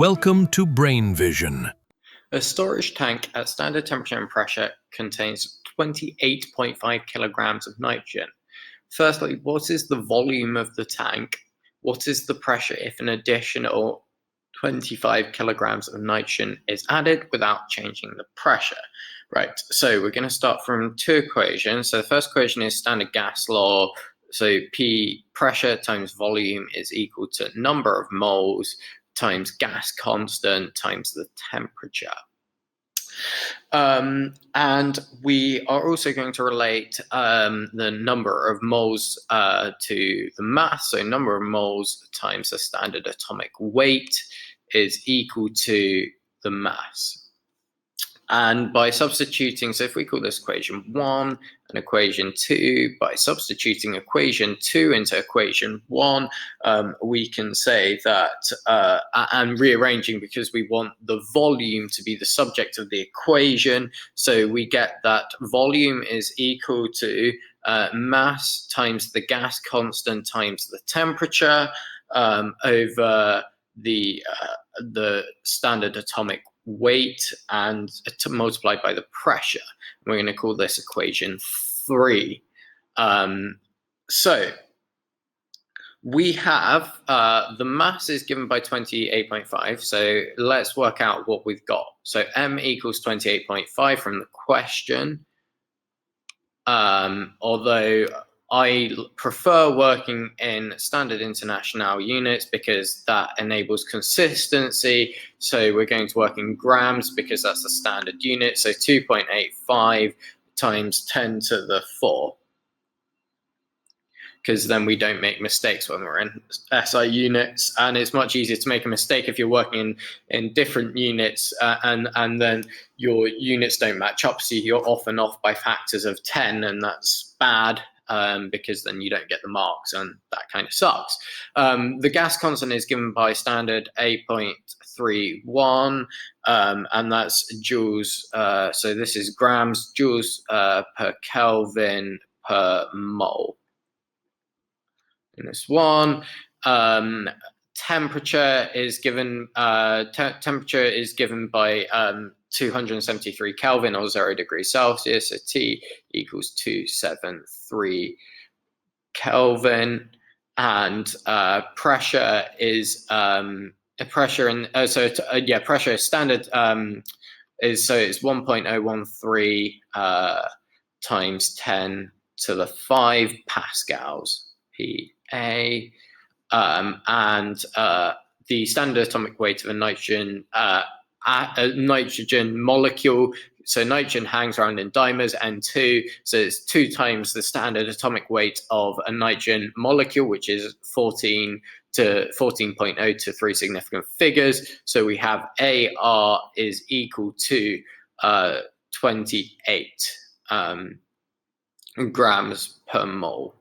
Welcome to Brain Vision. A storage tank at standard temperature and pressure contains 28.5 kilograms of nitrogen. Firstly, what is the volume of the tank? What is the pressure if an additional 25 kilograms of nitrogen is added without changing the pressure? Right, so we're going to start from two equations. So the first equation is standard gas law. So P, pressure times volume, is equal to number of moles times gas constant times the temperature. And we are also going to relate the number of moles to the mass. So number of moles times the standard atomic weight is equal to the mass. And by substituting, so if we call this equation 1 and equation 2, by substituting equation 2 into equation 1, we can say that, and rearranging because we want the volume to be the subject of the equation, so we get that volume is equal to mass times the gas constant times the temperature over the standard atomic weight and multiplied by the pressure. We're going to call this equation 3. So we have the mass is given by 28.5. So let's work out what we've got. So M equals 28.5 from the question. Although I prefer working in standard international units because that enables consistency. So we're going to work in grams because that's the standard unit. So 2.85 times 10 to the 4. Because then we don't make mistakes when we're in SI units, and it's much easier to make a mistake if you're working in different units and then your units don't match up, so you're often off by factors of 10, and that's bad because then you don't get the marks, and that kind of sucks. The gas constant is given by standard 8.31, and that's joules, so this is grams, joules per Kelvin per mole. In this one, temperature is given. Temperature is given by 273 Kelvin or 0 degrees Celsius. So T equals 273 Kelvin, and pressure is pressure in pressure standard is so it's 1.013 times 10 to the 5 pascals. PA, and the standard atomic weight of a nitrogen molecule. So nitrogen hangs around in dimers, N2, so it's 2 times the standard atomic weight of a nitrogen molecule, which is 14 to 14.0 to 3 significant figures. So we have AR is equal to 28 grams per mole.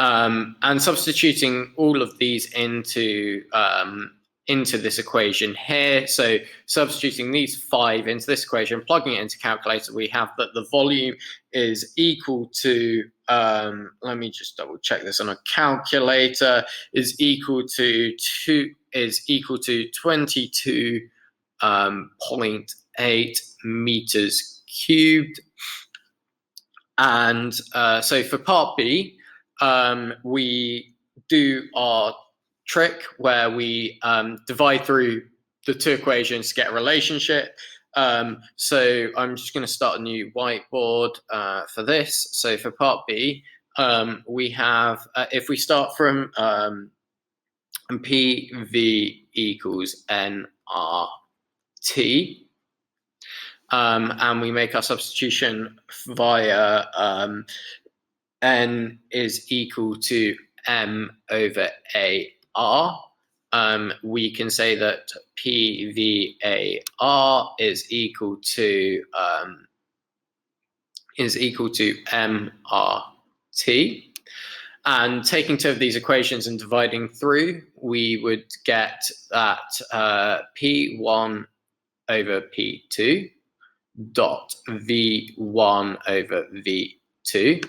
And substituting all of these into this equation here, so substituting these 5 into this equation, plugging it into calculator, we have that the volume is equal to, let me just double check this on a calculator, is equal to 22.8 meters cubed. And so for part B, we do our trick where we divide through the 2 equations to get a relationship. So I'm just going to start a new whiteboard for this. So for part B, we have, if we start from PV equals nRT, and we make our substitution via N is equal to M over AR. We can say that PVAR is equal to MRT. And taking 2 of these equations and dividing through, we would get that P1 over P2 dot V1 over V2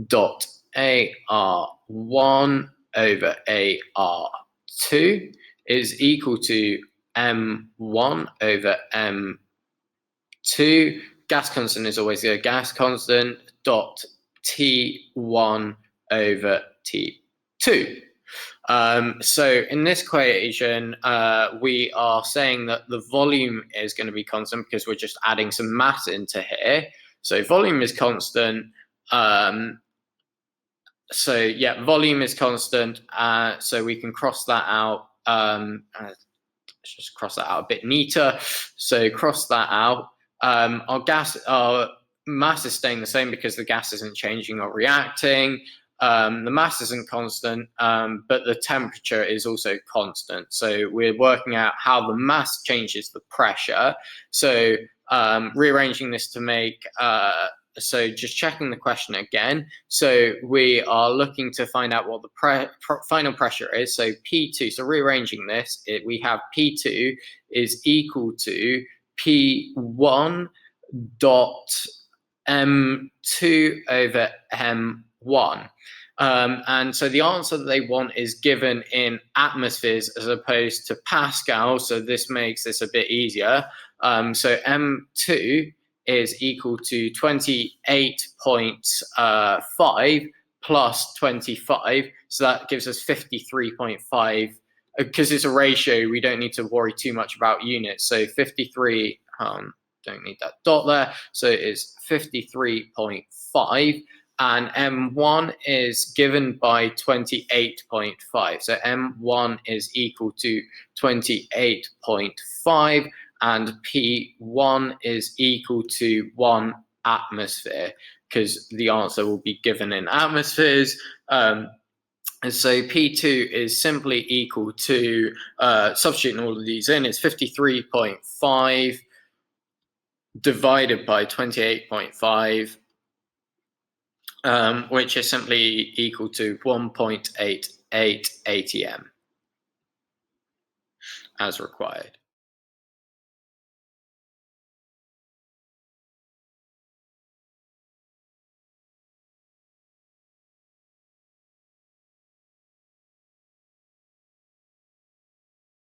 dot AR1 over AR2 M2 is equal to M1 over M2. Gas constant is always a gas constant, dot T1 over T2. So in this equation, we are saying that the volume is going to be constant because we're just adding some mass into here. So volume is constant. So yeah, volume is constant. So we can cross that out. Let's just cross that out a bit neater. So cross that out. Our mass is staying the same because the gas isn't changing or reacting. The mass isn't constant, but the temperature is also constant. So we're working out how the mass changes the pressure. So rearranging this to make, so just checking the question again. So we are looking to find out what the final pressure is. So P2, so rearranging this, we have P2 is equal to P1 dot M2 over M1. And so the answer that they want is given in atmospheres as opposed to Pascal. So this makes this a bit easier. So M2 is equal to 28.5 plus 25. So that gives us 53.5. Because it's a ratio, we don't need to worry too much about units. So 53, don't need that dot there. So it's 53.5. And M1 is given by 28.5. So M1 is equal to 28.5. And P1 is equal to 1 atmosphere, because the answer will be given in atmospheres. And so P2 is simply equal to, substituting all of these in, it's 53.5 divided by 28.5, which is simply equal to 1.88 ATM as required.